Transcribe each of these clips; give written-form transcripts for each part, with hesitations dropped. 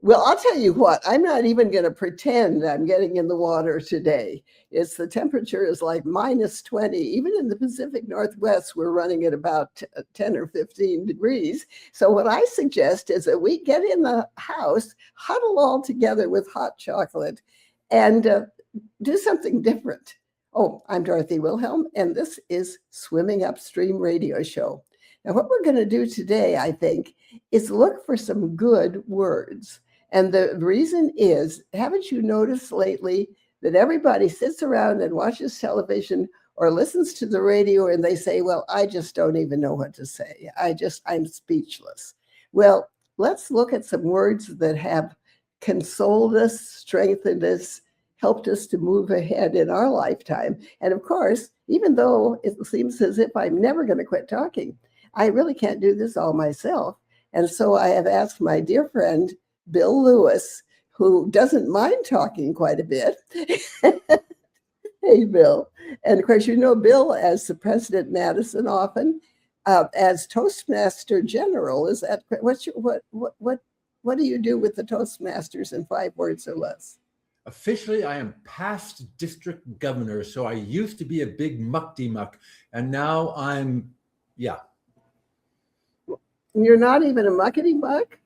Well, I'll tell you what, I'm not even going to pretend I'm getting in the water today. The temperature is like minus 20. Even in the Pacific Northwest, we're running at about 10 or 15 degrees. So what I suggest is that we get in the house, huddle all together with hot chocolate, and do something different. Oh, I'm Dorothy Wilhelm, and this is Swimming Upstream Radio Show. Now, what we're going to do today, I think, is look for some good words. And the reason is, haven't you noticed lately that everybody sits around and watches television or listens to the radio and they say, well, I just don't even know what to say. I'm speechless. Well, let's look at some words that have consoled us, strengthened us, helped us to move ahead in our lifetime. And of course, even though it seems as if I'm never going to quit talking, I really can't do this all myself. And so I have asked my dear friend, Bill Lewis, who doesn't mind talking quite a bit. Hey, Bill. And of course, you know Bill as the President Madison often, as Toastmaster General. Is that what do you do with the Toastmasters in 5 words or less? Officially, I am past district governor. So I used to be a big muck-de-muck, and now yeah. You're not even a muckety-muck?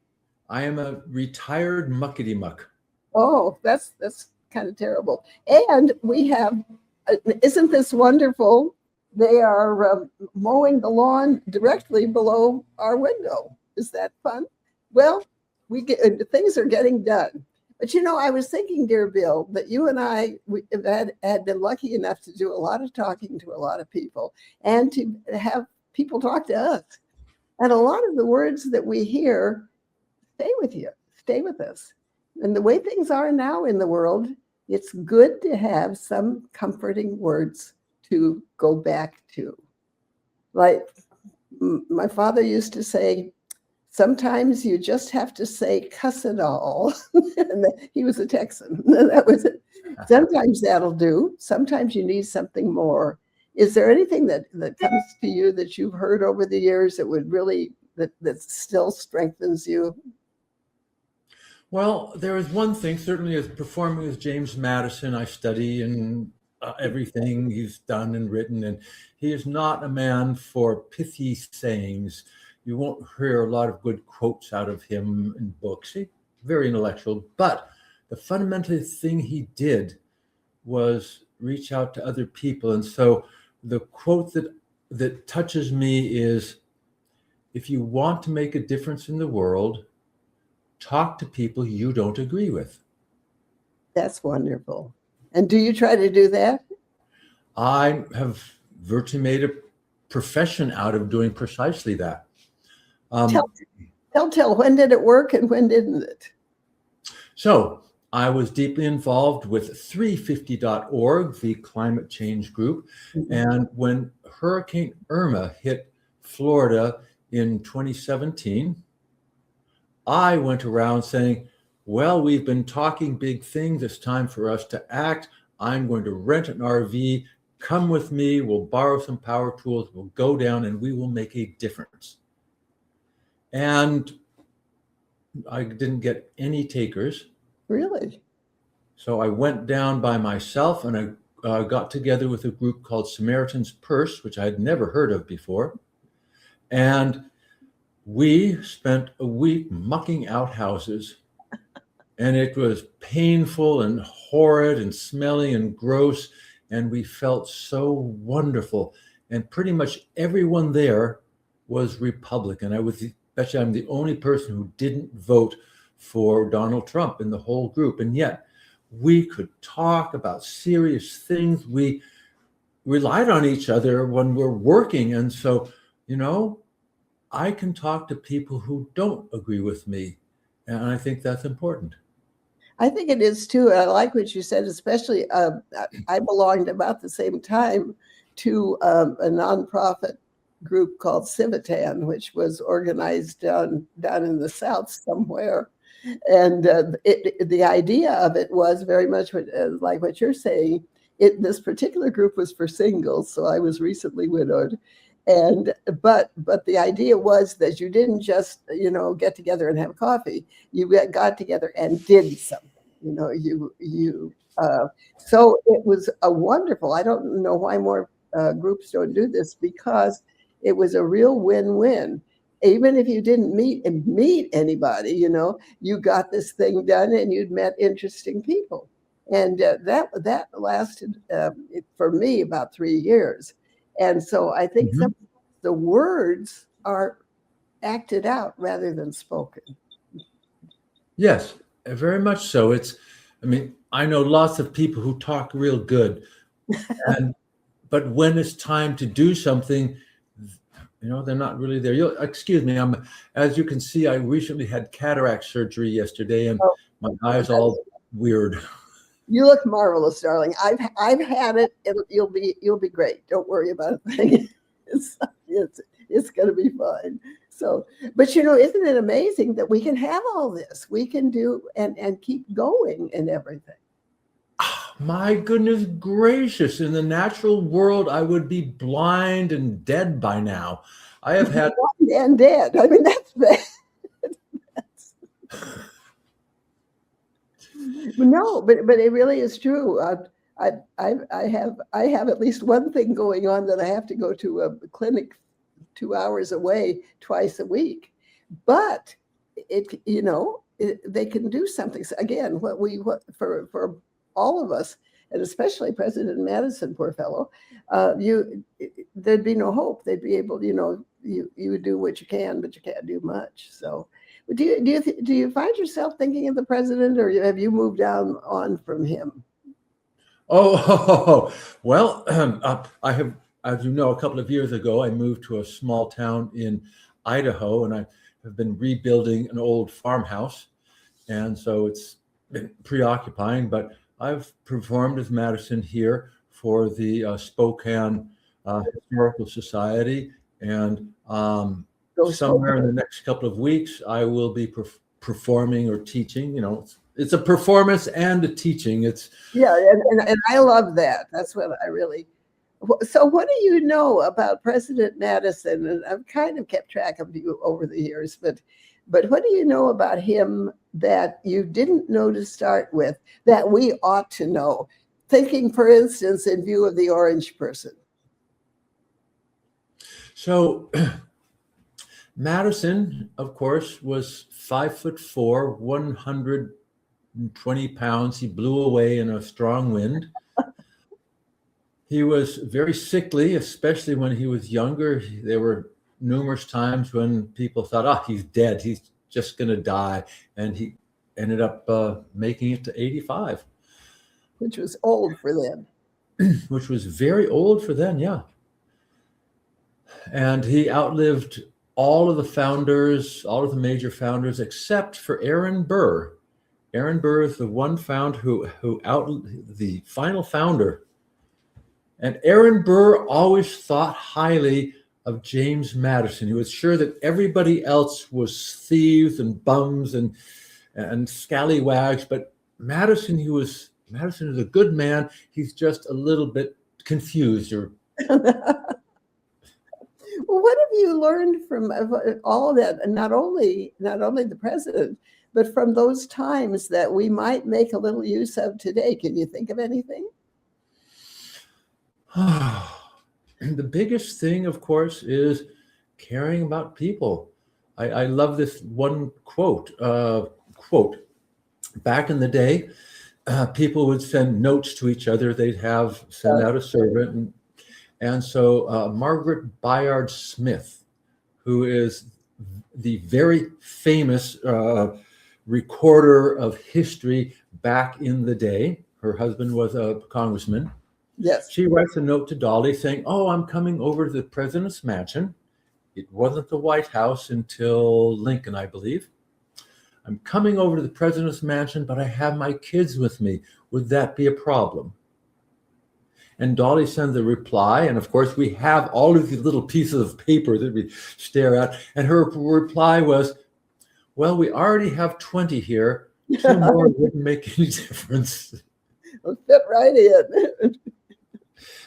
I am a retired muckety-muck. Oh, that's kind of terrible. And we have, isn't this wonderful? They are mowing the lawn directly below our window. Is that fun? Well, things are getting done. But I was thinking, dear Bill, that you and I had been lucky enough to do a lot of talking to a lot of people and to have people talk to us. And a lot of the words that we hear stay with us. And the way things are now in the world, it's good to have some comforting words to go back to. Like my father used to say, sometimes you just have to say, cuss it all. And he was a Texan. That was it. Sometimes that'll do. Sometimes you need something more. Is there anything that comes to you that you've heard over the years that would really, that still strengthens you? Well, there is one thing, certainly as performing as James Madison, I study and everything he's done and written, and he is not a man for pithy sayings. You won't hear a lot of good quotes out of him in books. He's very intellectual, but the fundamental thing he did was reach out to other people. And so the quote that touches me is, if you want to make a difference in the world, talk to people you don't agree with. That's wonderful. And do you try to do that? I have virtually made a profession out of doing precisely that. Tell, when did it work and when didn't it? So I was deeply involved with 350.org, the climate change group. Mm-hmm. And when Hurricane Irma hit Florida in 2017, I went around saying, well, we've been talking big things. It's time for us to act. I'm going to rent an RV. Come with me. We'll borrow some power tools. We'll go down and we will make a difference. And I didn't get any takers. Really? So I went down by myself, and I got together with a group called Samaritan's Purse, which I had never heard of before. And we spent a week mucking out houses, and it was painful and horrid and smelly and gross. And we felt so wonderful. And pretty much everyone there was Republican. I'm the only person who didn't vote for Donald Trump in the whole group. And yet we could talk about serious things. We relied on each other when we're working. And so, I can talk to people who don't agree with me. And I think that's important. I think it is too. I like what you said, especially I belonged about the same time to a nonprofit group called Civitan, which was organized down in the South somewhere. And the idea of it was very much like what you're saying. This particular group was for singles, so I was recently widowed. And but the idea was that you didn't just get together and have coffee. You got together and did something. So it was a wonderful. I don't know why more groups don't do this, because it was a real win-win. Even if you didn't meet anybody, you got this thing done and you'd met interesting people. And that lasted for me about 3 years. And so I think the words are acted out rather than spoken. Yes, very much so. I know lots of people who talk real good, but when it's time to do something, they're not really there. Excuse me, as you can see, I recently had cataract surgery yesterday, and my eyes all weird. You look marvelous, darling. I've had it. You'll be great. Don't worry about a thing. It's going to be fine. So, but isn't it amazing that we can have all this? We can do and keep going and everything. My goodness gracious! In the natural world, I would be blind and dead by now. I have had blind and dead. I mean, that's bad. No, but it really is true. I have at least one thing going on, that I have to go to a clinic 2 hours away twice a week. But they can do something. So again, for all of us, and especially President Madison, poor fellow, there'd be no hope. They'd be able, you do what you can, but you can't do much. So. Do you find yourself thinking of the president, or have you moved on from him? Oh, well, I have, as you know, a couple of years ago, I moved to a small town in Idaho, and I have been rebuilding an old farmhouse. And so it's been preoccupying, but I've performed as Madison here for the Spokane Historical Society, and somewhere in the next couple of weeks, I will be performing or teaching. It's a performance and a teaching. And I love that. That's what I really. So, what do you know about President Madison? And I've kind of kept track of you over the years, but what do you know about him that you didn't know to start with, that we ought to know? Thinking, for instance, in view of the orange person. So. Madison, of course, was 5'4", 120 pounds. He blew away in a strong wind. He was very sickly, especially when he was younger. There were numerous times when people thought, he's dead. He's just going to die. And he ended up making it to 85. Which was old for them. Which was very old for them, yeah. And he outlived all of the major founders, except for Aaron Burr. Aaron Burr is the one the final founder. And Aaron Burr always thought highly of James Madison. He was sure that everybody else was thieves and bums and scallywags, but Madison is a good man. He's just a little bit confused. Well, what have you learned from all of that? And not only the president, but from those times that we might make a little use of today. Can you think of anything? The biggest thing, of course, is caring about people. I love this one quote. Back in the day, people would send notes to each other. They'd send out a servant. And so Margaret Bayard Smith, who is the very famous recorder of history back in the day, her husband was a congressman. Yes. She writes a note to Dolly saying, I'm coming over to the president's mansion. It wasn't the White House until Lincoln, I believe. I'm coming over to the president's mansion, but I have my kids with me. Would that be a problem? And Dolly sends a reply. And of course, we have all of these little pieces of paper that we stare at. And her reply was, well, we already have 20 here. 2 more wouldn't make any difference. It'll fit right in.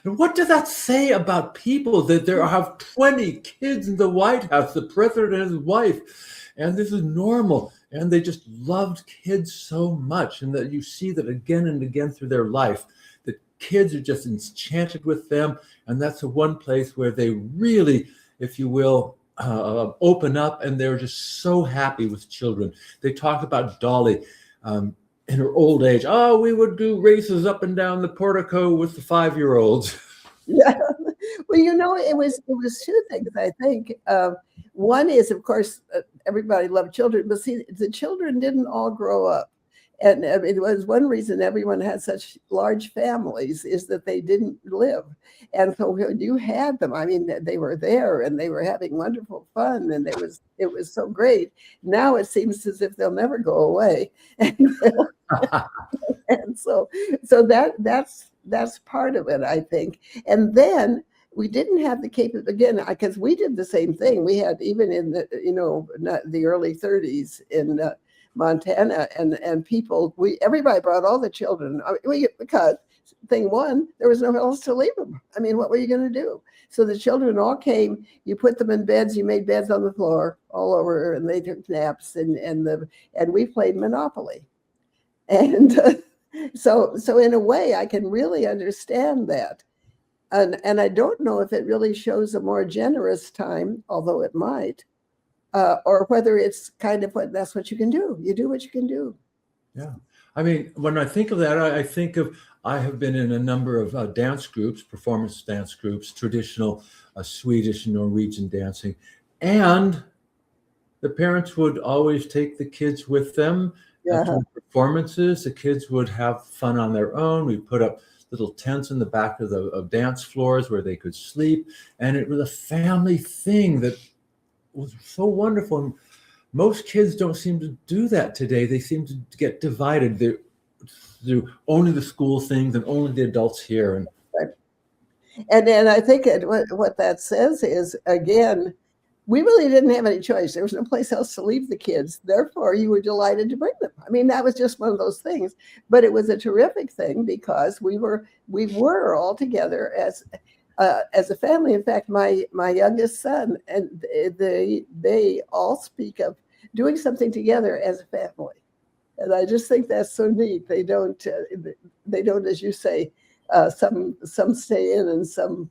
And what does that say about people that there have 20 kids in the White House, the president and his wife, and this is normal, and they just loved kids so much, and that you see that again and again through their life, that kids are just enchanted with them, and that's the one place where they really, if you will, open up, and they're just so happy with children. They talk about Dolly in her old age. Oh, we would do races up and down the portico with the 5-year-olds. Yeah. Well, it was two things, I think. One is, of course, everybody loved children, but see, the children didn't all grow up. And it was one reason everyone had such large families is that they didn't live. And so when you had them, I mean, they were there and they were having wonderful fun, and it was so great. Now it seems as if they'll never go away. And so that's part of it, I think. And then we didn't have the capability, again, because we did the same thing. We had, even in the early 30s in Montana, and people, everybody brought all the children. Because thing one, there was nowhere else to leave them. I mean, what were you going to do? So the children all came. You put them in beds. You made beds on the floor all over, and they took naps. And we played Monopoly. And so in a way, I can really understand that. And I don't know if it really shows a more generous time, although it might. Or whether it's kind of that's what you can do. You do what you can do. Yeah. I mean, when I think of that, I have been in a number of dance groups, performance dance groups, traditional Swedish and Norwegian dancing. And the parents would always take the kids with them to performances. The kids would have fun on their own. We put up little tents in the back of the dance floors where they could sleep. And it was a family thing that was so wonderful. And most kids don't seem to do that today. They seem to get divided. They do only the school things and only the adults here. And I think what that says is, again, we really didn't have any choice. There was no place else to leave the kids. Therefore, you were delighted to bring them. I mean, that was just one of those things. But it was a terrific thing because we were all together as a family. In fact, my youngest son, and they all speak of doing something together as a family, and I just think that's so neat. They don't, as you say, some stay in and some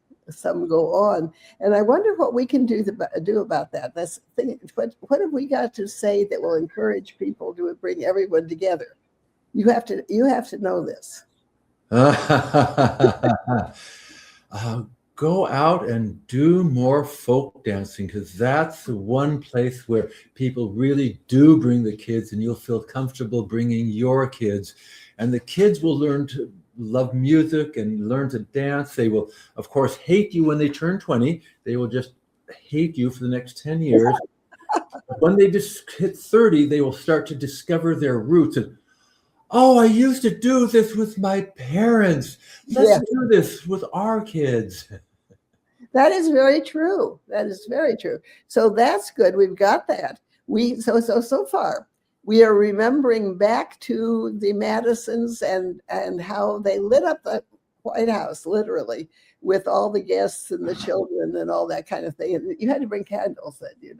go on, and I wonder what we can do about that. That's the thing. What have we got to say that will encourage people to bring everyone together? You have to know this. Go out and do more folk dancing, because that's the one place where people really do bring the kids, and you'll feel comfortable bringing your kids. And the kids will learn to love music and learn to dance. They will, of course, hate you when they turn 20. They will just hate you for the next 10 years. When they just hit 30, they will start to discover their roots. And, oh, I used to do this with my parents. Let's do this with our kids. That is very true. That is very true. So that's good. We've got that. So far, we are remembering back to the Madisons and how they lit up the White House, literally, with all the guests and the children and all that kind of thing. And you had to bring candles then,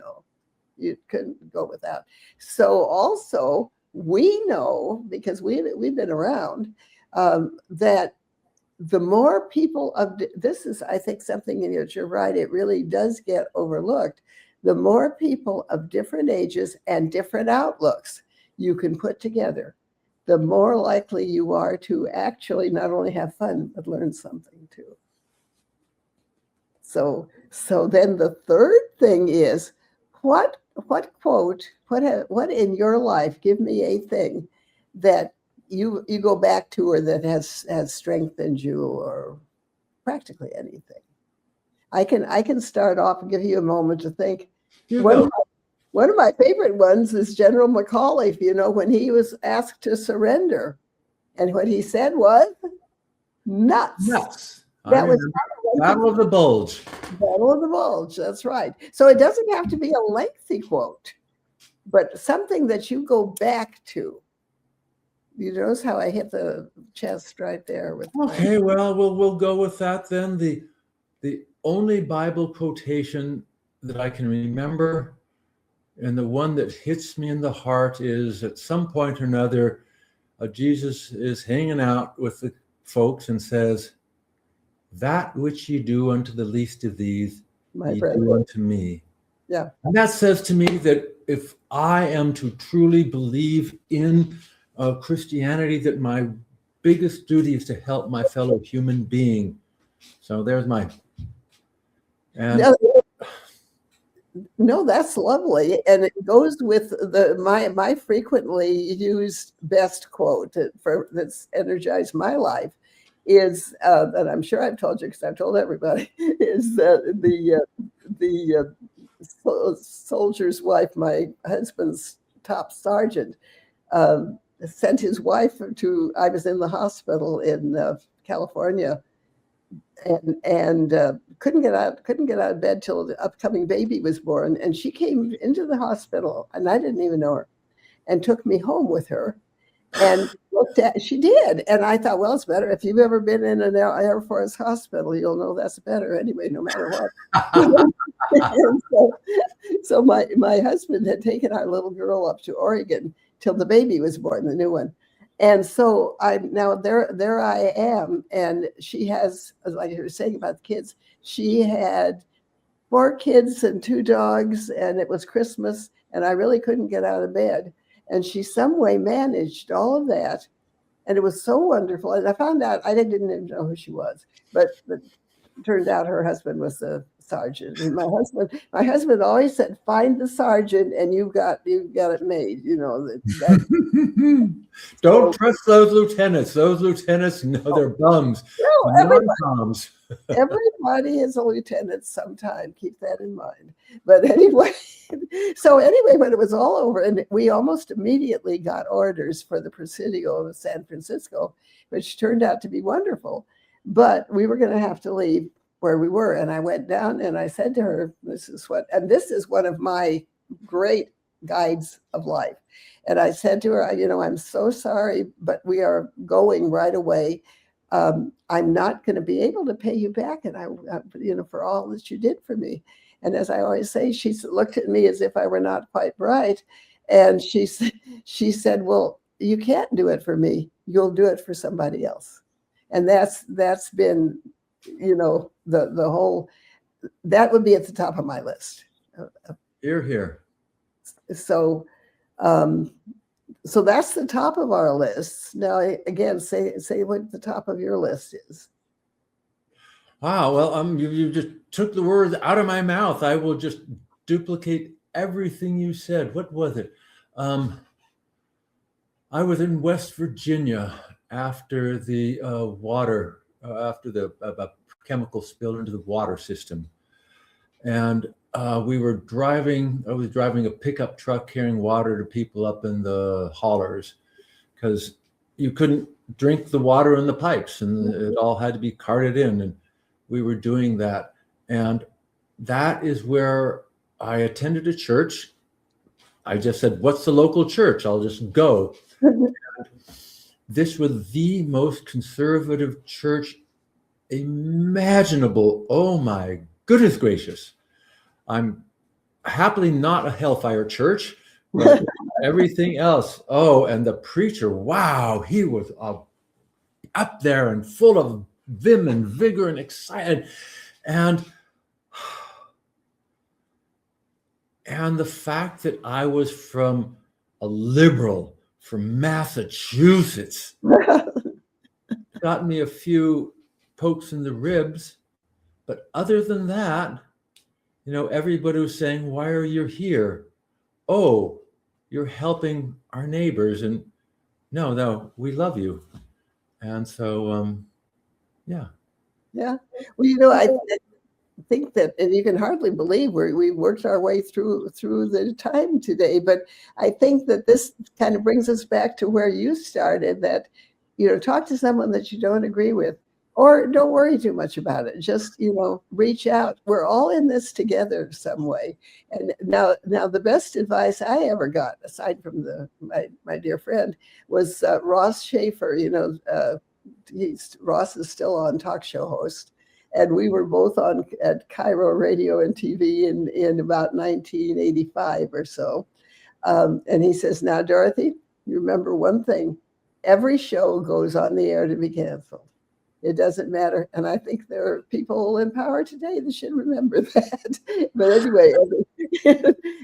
you couldn't go without. So also, we know, because we've been around, that the more people this is, I think, something in which you're right, it really does get overlooked. The more people of different ages and different outlooks you can put together, the more likely you are to actually not only have fun, but learn something too. So then the third thing is, what quote, what in your life, give me a thing that you go back to, or that has strengthened you, or practically anything. I can start off and give you a moment to think. One of my favorite ones is General McAuliffe, when he was asked to surrender, and what he said was, nuts. That was Battle of the Bulge. Battle of the Bulge, that's right. So it doesn't have to be a lengthy quote, but something that you go back to You notice how I hit the chest right there with. Okay, well, we'll go with that then. The only Bible quotation that I can remember, and the one that hits me in the heart, is at some point or another, Jesus is hanging out with the folks and says, "That which you do unto the least of these, you do unto me." Yeah. And that says to me that if I am to truly believe in Christianity, that my biggest duty is to help my fellow human being. So there's my. And no, that's lovely, and it goes with my frequently used best quote that's energized my life is that I'm sure I've told you because I've told everybody is that the soldier's wife, my husband's top sergeant, sent his wife to. I was in the hospital in California. And couldn't get out of bed till the upcoming baby was born. And she came into the hospital, and I didn't even know her, and took me home with her. And she did. And I thought, well, it's better. If you've ever been in an Air Force hospital, you'll know that's better anyway, no matter what. so my husband had taken our little girl up to Oregon till the baby was born, the new one. And so I'm now there I am. And she has, like you were saying about the kids, she had 4 kids and 2 dogs, and it was Christmas, and I really couldn't get out of bed. And she some way managed all of that. And it was so wonderful. And I found out, I didn't even know who she was, but it turned out her husband was the sergeant. And my husband always said, find the sergeant and you've got it made, you know. Don't trust those lieutenants. Those lieutenants know they're bums. No, everybody is a lieutenant sometime. Keep that in mind. But anyway, when it was all over, and we almost immediately got orders for the Presidio of San Francisco, which turned out to be wonderful. But we were going to have to leave where we were. And I went down and I said to her, this is one of my great guides of life. And I said to her, I'm so sorry, but we are going right away. I'm not going to be able to pay you back. And I for all that you did for me. And as I always say, she looked at me as if I were not quite bright. And she said, well, you can't do it for me. You'll do it for somebody else. And that's been, the whole, that would be at the top of my list. Hear, hear. So that's the top of our list. Now, again, say what the top of your list is. Wow. Well, you just took the words out of my mouth. I will just duplicate everything you said. What was it? I was in West Virginia after the after the chemical spill into the water system. And we were driving, I was driving a pickup truck carrying water to people up in the hollers because you couldn't drink the water in the pipes and it all had to be carted in. And we were doing that. And that is where I attended a church. I just said, what's the local church? I'll just go. This was the most conservative church imaginable. Oh my goodness gracious. I'm happily not a hellfire church, but everything else. Oh, and the preacher, wow, he was up there and full of vim and vigor and excited. And the fact that I was from a liberal from Massachusetts got me a few pokes in the ribs. But other than that, everybody was saying, why are you here? Oh, you're helping our neighbors. And no, we love you. And so, yeah. Yeah. Well, I think that, and you can hardly believe we worked our way through the time today, but I think that this kind of brings us back to where you started, that, talk to someone that you don't agree with, Or don't worry too much about it. Just, reach out. We're all in this together some way. And now the best advice I ever got, aside from my dear friend, was Ross Schaefer. Ross is still on talk show host. And we were both on at Cairo Radio and TV in about 1985 or so. And he says, now, Dorothy, you remember one thing. Every show goes on the air to be canceled. It doesn't matter. And I think there are people in power today that should remember that. But anyway,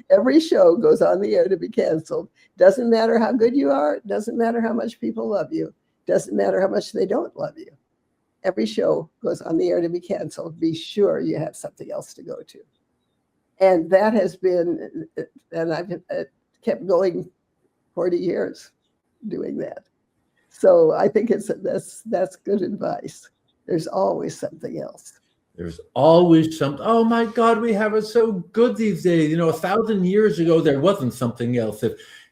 every show goes on the air to be canceled. Doesn't matter how good you are. Doesn't matter how much people love you. Doesn't matter how much they don't love you. Every show goes on the air to be canceled. Be sure you have something else to go to. And that has been, and I've kept going 40 years doing that. So I think that's good advice. There's always something else. There's always something. Oh my God, we have it so good these days. 1,000 years ago, there wasn't something else.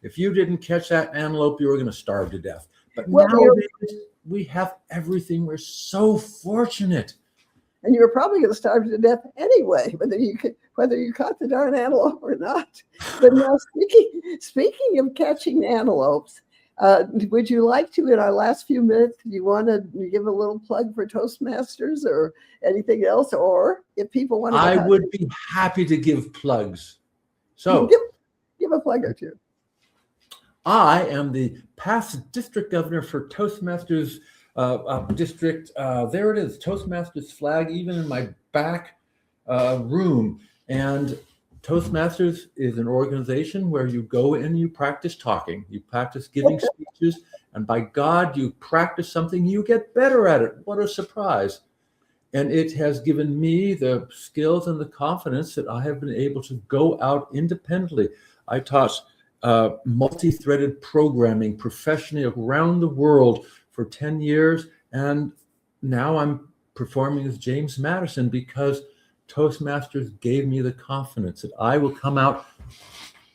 If you didn't catch that antelope, you were going to starve to death. But nowadays, we have everything. We're so fortunate. And you were probably going to starve to death anyway, whether you caught the darn antelope or not. But now, speaking of catching antelopes, would you like to, in our last few minutes, do you want to give a little plug for Toastmasters or anything else? Or if people want to... I would be happy to give plugs. So give a plug or two. I am the past district governor for Toastmasters district. There it is, Toastmasters flag, even in my back room. And Toastmasters is an organization where you go in and you practice talking, you practice giving speeches, and by God, you practice something, you get better at it. What a surprise. And it has given me the skills and the confidence that I have been able to go out independently. I taught multi-threaded programming professionally around the world for 10 years, and now I'm performing as James Madison because Toastmasters gave me the confidence that I will come out.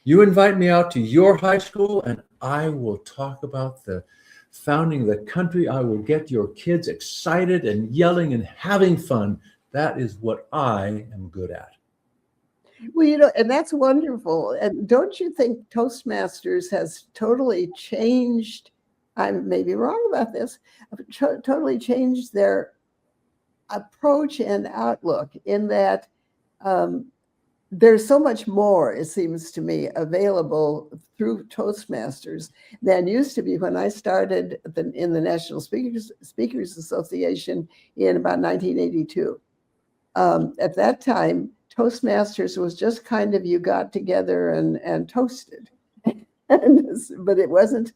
You invite me out to your high school and I will talk about the founding of the country. I will get your kids excited and yelling and having fun. That is what I am good at. Well, and that's wonderful. And don't you think Toastmasters has totally changed, I may be wrong about this, totally changed their approach and outlook in that there's so much more, it seems to me, available through Toastmasters than used to be when I started in the National Speakers Association in about 1982. At that time, Toastmasters was just kind of you got together and toasted, but it wasn't.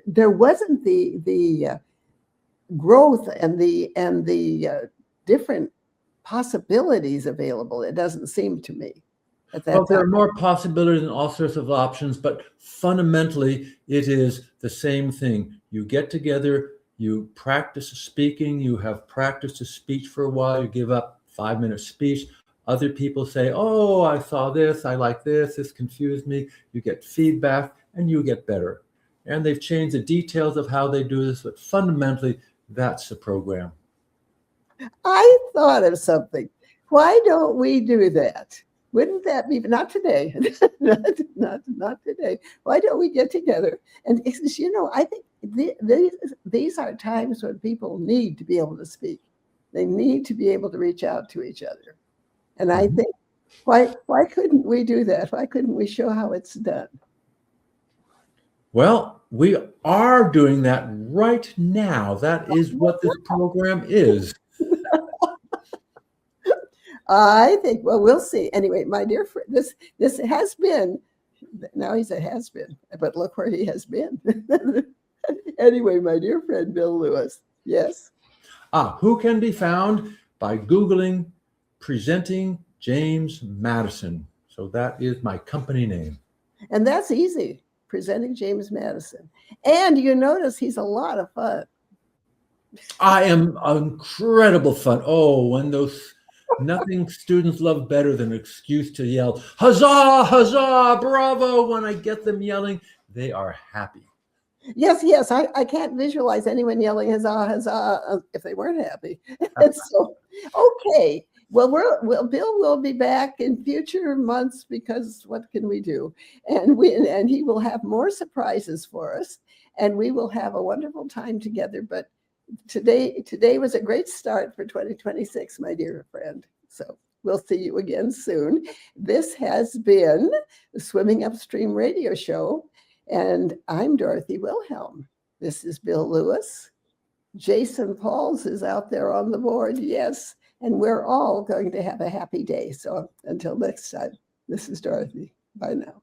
There wasn't the growth and the different possibilities available. It doesn't seem to me at that time. There are more possibilities and all sorts of options, but fundamentally it is the same thing. You get together, you practice speaking, you have practiced a speech for a while, you give up 5-minute speech. Other people say, oh, I saw this, I like this confused me. You get feedback and you get better. And they've changed the details of how they do this, but fundamentally, that's the program. I thought of something. Why don't we do that? Wouldn't that be, not today, not today. Why don't we get together? And I think these are times when people need to be able to speak. They need to be able to reach out to each other. And I think, why couldn't we do that? Why couldn't we show how it's done? Well, we are doing that right now. That is what this program is. I think, well, we'll see. Anyway, my dear friend, this has been, now he said has been, but look where he has been. Anyway, my dear friend, Bill Lewis. Yes. Who can be found by Googling Presenting James Madison. So that is my company name. And that's easy. Presenting James Madison. And you notice he's a lot of fun. I am incredible fun. Oh, when those nothing students love better than an excuse to yell, huzzah, huzzah, bravo. When I get them yelling, they are happy. Yes. I can't visualize anyone yelling huzzah, huzzah if they weren't happy. And so, okay. Well, Bill will be back in future months because what can we do? And he will have more surprises for us, and we will have a wonderful time together. But today was a great start for 2026, my dear friend. So we'll see you again soon. This has been the Swimming Upstream Radio Show, and I'm Dorothy Wilhelm. This is Bill Lewis. Jason Pauls is out there on the board, yes. And we're all going to have a happy day. So until next time, this is Dorothy. Bye now.